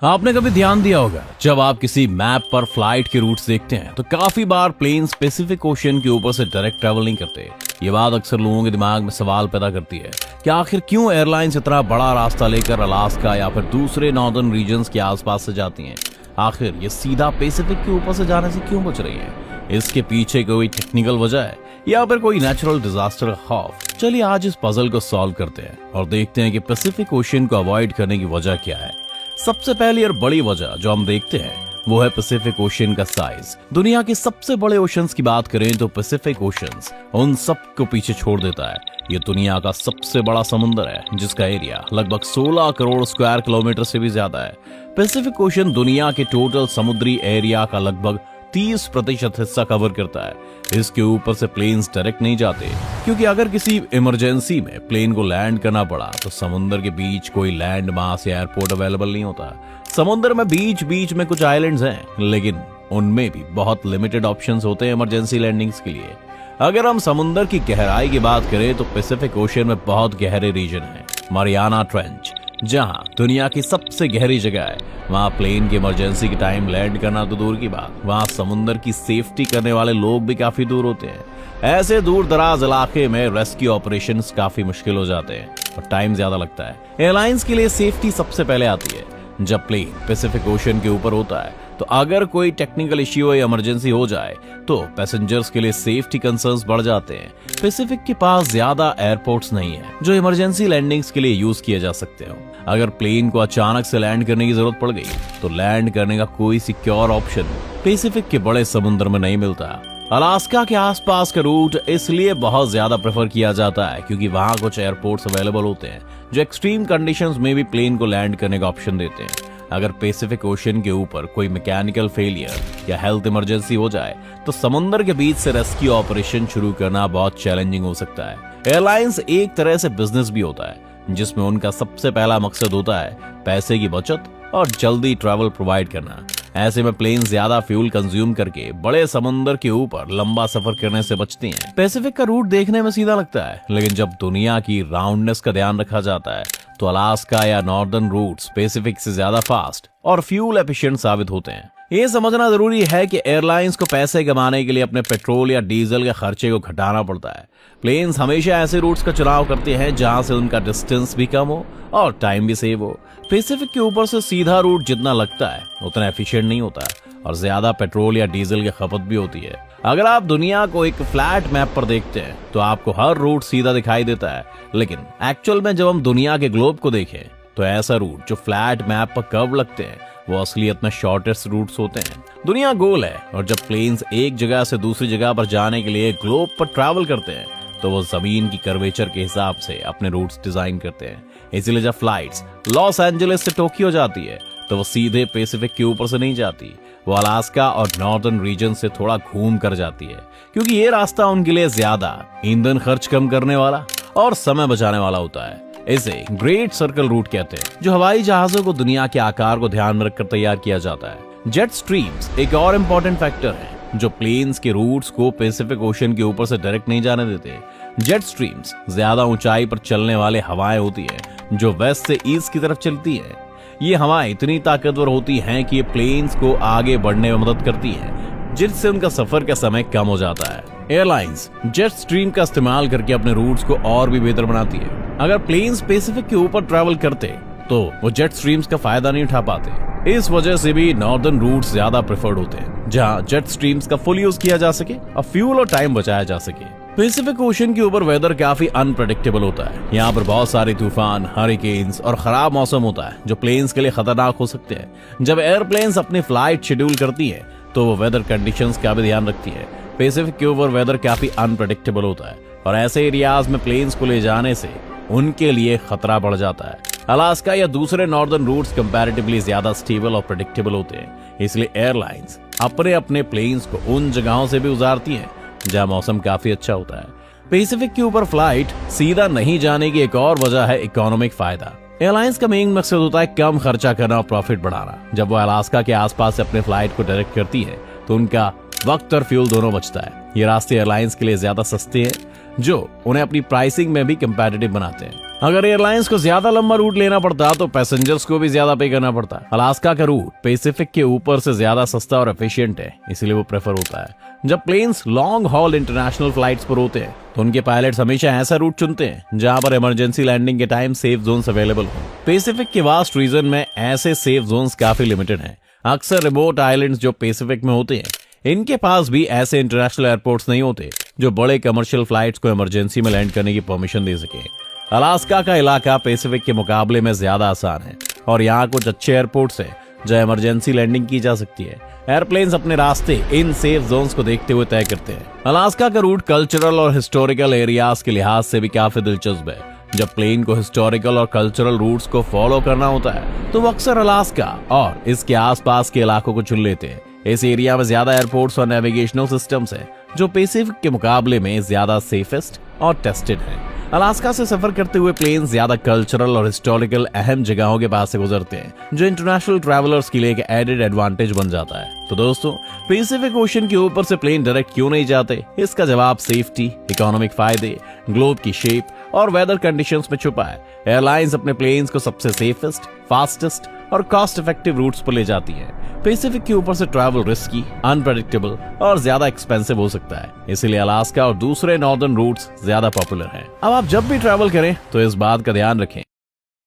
आपने कभी ध्यान दिया होगा जब आप किसी मैप पर फ्लाइट के रूट्स देखते हैं तो काफी बार प्लेन पैसिफिक ओशन के ऊपर से डायरेक्ट ट्रैवल नहीं करते। ये बात अक्सर लोगों के दिमाग में सवाल पैदा करती है कि आखिर क्यों एयरलाइंस इतना बड़ा रास्ता लेकर अलास्का या फिर दूसरे नॉर्दर्न रीजन्स के आसपास से जाती हैं। आखिर ये सीधा पैसिफिक के ऊपर से जाने से क्यों बच रही है? इसके पीछे कोई टेक्निकल वजह है या फिर कोई नेचुरल डिजास्टर का खौफ? चलिए आज इस पजल को सॉल्व करते हैं और देखते हैं कि पैसिफिक ओशन को अवॉइड करने की वजह क्या है। सबसे पहली और बड़ी वजह जो हम देखते हैं वो है पैसिफिक ओशन का साइज। दुनिया के सबसे बड़े ओशंस की बात करें तो पैसिफिक ओशंस उन सब को पीछे छोड़ देता है। ये दुनिया का सबसे बड़ा समुद्र है जिसका एरिया लगभग 16 करोड़ स्क्वायर किलोमीटर से भी ज्यादा है। पैसिफिक ओशन दुनिया के टोटल समुद्री एरिया का लगभग 30% हिस्सा कवर करता है। इसके ऊपर से प्लेन्स डायरेक्ट नहीं जाते क्योंकि अगर किसी इमरजेंसी में प्लेन को लैंड करना पड़ा तो समुद्र के बीच कोई लैंड मास या एयरपोर्ट अवेलेबल नहीं होता। समुद्र में बीच बीच में कुछ आइलैंड्स हैं लेकिन उनमें भी बहुत लिमिटेड ऑप्शंस होते हैं इमरजेंसी लैंडिंग्स के लिए। अगर हम समुद्र की गहराई की बात करें तो पैसिफिक ओशन में बहुत गहरे रीजन है। मारियाना ट्रेंच जहां दुनिया की सबसे गहरी जगह है, वहां प्लेन की इमरजेंसी के टाइम लैंड करना तो दूर की बात, वहां समुद्र की सेफ्टी करने वाले लोग भी काफी दूर होते हैं। ऐसे दूर दराज इलाके में रेस्क्यू ऑपरेशंस काफी मुश्किल हो जाते हैं और टाइम ज्यादा लगता है। एयरलाइंस के लिए सेफ्टी सबसे पहले आती है। जब प्लेन पैसिफिक ओशन के ऊपर होता है तो अगर कोई टेक्निकल इश्यू या इमरजेंसी हो जाए तो पैसेंजर्स के लिए सेफ्टी कंसर्न्स बढ़ जाते हैं। पैसिफिक के पास ज्यादा एयरपोर्ट्स नहीं है जो इमरजेंसी लैंडिंग्स के लिए यूज किए जा सकते हो। अगर प्लेन को अचानक से लैंड करने की जरूरत पड़ गई तो लैंड करने का कोई सिक्योर ऑप्शन पैसिफिक के बड़े समुद्र में नहीं मिलता। अलास्का के आसपास का रूट इसलिए बहुत ज्यादा प्रेफर किया जाता है क्योंकि वहां कुछ एयरपोर्ट्स अवेलेबल होते हैं जो एक्सट्रीम कंडीशंस में भी प्लेन को लैंड करने का ऑप्शन देते हैं। अगर पैसिफिक ओशन के ऊपर कोई मैकेनिकल फेलियर या हेल्थ इमरजेंसी हो जाए तो समुद्र के बीच से रेस्क्यू ऑपरेशन शुरू करना बहुत चैलेंजिंग हो सकता है। एयरलाइंस एक तरह से बिजनेस भी होता है जिसमें उनका सबसे पहला मकसद होता है पैसे की बचत और जल्दी ट्रैवल प्रोवाइड करना। ऐसे में प्लेन ज्यादा फ्यूल कंज्यूम करके बड़े समुद्र के ऊपर लंबा सफर करने से बचते हैं। पैसिफिक का रूट देखने में सीधा लगता है लेकिन जब दुनिया की राउंडनेस का ध्यान रखा जाता है तो अलास्का या नॉर्दर्न रूट्स पैसिफिक से ज्यादा फास्ट और फ्यूल एफिशिएंट साबित होते हैं। ये समझना जरूरी है कि एयरलाइंस को पैसे कमाने के लिए अपने पेट्रोल या डीजल के खर्चे को घटाना पड़ता है। प्लेन्स हमेशा ऐसे रूट्स का चुनाव करते हैं जहां से उनका डिस्टेंस भी कम हो और टाइम भी सेव हो। पैसिफिक के ऊपर से सीधा रूट जितना लगता है उतना एफिशिएंट नहीं होता और ज्यादा पेट्रोल या डीजल की खपत भी होती है। अगर आप दुनिया को एक फ्लैट मैप पर देखते हैं तो आपको हर रूट सीधा दिखाई देता है लेकिन एक्चुअल में जब हम दुनिया के ग्लोब को देखें तो ऐसा रूट जो फ्लैट मैप पर कर्व लगते हैं वो असलियत में शॉर्टेस्ट रूट्स होते हैं। दुनिया गोल है और जब प्लेन्स एक जगह से दूसरी जगह पर जाने के लिए ग्लोब पर ट्रैवल करते हैं तो वो जमीन की कर्वेचर के हिसाब से अपने रूट्स डिजाइन करते हैं। इसीलिए जब फ्लाइट्स लॉस एंजलिस से टोक्यो जाती है तो वो सीधे पैसिफिक के ऊपर से नहीं जाती, वो अलास्का और नॉर्दर्न रीजन से थोड़ा घूम कर जाती है क्योंकि ये रास्ता उनके लिए ज्यादा ईंधन खर्च कम करने वाला और समय बचाने वाला होता है। इसे ग्रेट सर्कल रूट कहते हैं जो हवाई जहाजों को दुनिया के आकार को ध्यान में रखकर तैयार किया जाता है। जेट स्ट्रीम्स एक और इम्पोर्टेंट फैक्टर है जो प्लेन्स के रूट्स को पैसिफिक ओशन के ऊपर से डायरेक्ट नहीं जाने देते। जेट स्ट्रीम्स ज्यादा ऊंचाई पर चलने वाले हवाएं होती है जो वेस्ट से ईस्ट की तरफ चलती है। ये हवाएं इतनी ताकतवर होती हैं कि ये प्लेन्स को आगे बढ़ने में मदद करती हैं जिससे उनका सफर का समय कम हो जाता है। एयरलाइंस जेट स्ट्रीम का इस्तेमाल करके अपने रूट्स को और भी बेहतर बनाती है। अगर प्लेन्स पैसिफिक के ऊपर ट्रैवल करते तो वो जेट स्ट्रीम्स का फायदा नहीं उठा पाते। इस वजह से भी नॉर्दर्न रूट्स ज्यादा प्रेफर्ड होते हैं जहां जेट स्ट्रीम्स का फुल यूज किया जा सके और फ्यूल और टाइम बचाया जा सके। पैसिफिक ओशन के ऊपर वेदर काफी अनप्रेडिक्टेबल होता है। यहाँ पर बहुत सारे तूफान, हरिकेन्स और खराब मौसम होता है जो प्लेन्स के लिए खतरनाक हो सकते हैं। जब एयरप्लेन्स अपनी फ्लाइट शेड्यूल करती है तो वो वेदर कंडीशंस का भी ध्यान रखती है। पैसिफिक के ऊपर वेदर काफी अनप्रेडिक्टेबल होता है और ऐसे एरियाज में प्लेन्स को ले जाने से उनके लिए खतरा बढ़ जाता है। अलास्का या दूसरे नॉर्दर्न रूट्स कंपैरेटिवली ज्यादा स्टेबल और प्रेडिक्टेबल होते हैं, इसलिए एयरलाइंस अपने प्लेन्स को उन जगहों से भी उतारती हैं जहां मौसम काफी अच्छा होता है। पैसिफिक के ऊपर फ्लाइट सीधा नहीं जाने की एक और वजह है इकोनॉमिक फायदा। एयरलाइंस का मेन मकसद होता है कम खर्चा करना और प्रॉफिट बढ़ाना। जब वो अलास्का के आसपास से अपने फ्लाइट को डायरेक्ट करती है तो उनका वक्त और फ्यूल दोनों बचता है। ये रास्ते एयरलाइंस के लिए ज्यादा सस्ते हैं जो उन्हें अपनी प्राइसिंग में भी कंपैटिटिव बनाते हैं। अगर एयरलाइंस को ज्यादा लंबा रूट लेना पड़ता तो पैसेंजर्स को भी ज्यादा पे करना पड़ता। अलास्का का रूट पैसिफिक के ऊपर से ज्यादा सस्ता और एफिशिएंट है, इसलिए वो प्रेफर होता है। जब planes long haul international flights पर होते हैं तो उनके पायलट्स हमेशा ऐसा रूट चुनते हैं जहां पर इमरजेंसी लैंडिंग के टाइम सेफ जोन्स अवेलेबल हो। पैसिफिक के वास्ट रीजन में ऐसे सेफ जोन्स काफी लिमिटेड हैं। अक्सर रिमोट आइलैंड्स जो पैसिफिक में होते हैं इनके पास भी ऐसे इंटरनेशनल एयरपोर्ट्स नहीं होते जो बड़े कमर्शियल फ्लाइट्स को इमरजेंसी में लैंड करने की परमिशन दे सके। अलास्का का इलाका पैसिफिक के मुकाबले में ज्यादा आसान है और यहाँ कुछ अच्छे एयरपोर्ट्स हैं जहां इमरजेंसी लैंडिंग की जा सकती है। एयरप्लेन्स अपने रास्ते इन सेफ जोन्स को देखते हुए तय करते हैं। अलास्का का रूट कल्चरल और हिस्टोरिकल एरियाज के लिहाज से भी काफी दिलचस्प है। जब प्लेन को हिस्टोरिकल और कल्चरल रूट्स को फॉलो करना होता है तो वो अक्सर अलास्का और इसके आसपास के इलाकों को चुन लेते हैं। इस एरिया में ज्यादा एयरपोर्ट्स और नेविगेशनल सिस्टम्स हैं जो पैसिफिक के मुकाबले में ज्यादा सेफेस्ट और टेस्टेड हैं। अलास्का से सफर करते हुए प्लेन ज्यादा कल्चरल और हिस्टोरिकल अहम जगहों के पास से गुजरते हैं जो इंटरनेशनल ट्रैवलर्स के लिए एक एडेड एडवांटेज बन जाता है। तो दोस्तों, पैसिफिक ओशन के ऊपर से प्लेन डायरेक्ट क्यों नहीं जाते? इसका जवाब सेफ्टी, इकोनॉमिक फायदे, ग्लोब की शेप और वेदर कंडीशंस में छुपा है। एयरलाइंस अपने प्लेन्स को सबसे सेफेस्ट, फास्टेस्ट और कॉस्ट इफेक्टिव रूट्स पर ले जाती है। पैसिफिक के ऊपर से ट्रैवल रिस्की, अनप्रेडिक्टेबल और ज्यादा एक्सपेंसिव हो सकता है, इसीलिए अलास्का और दूसरे नॉर्दर्न रूट्स ज्यादा पॉपुलर हैं। अब आप जब भी ट्रैवल करें तो इस बात का ध्यान रखें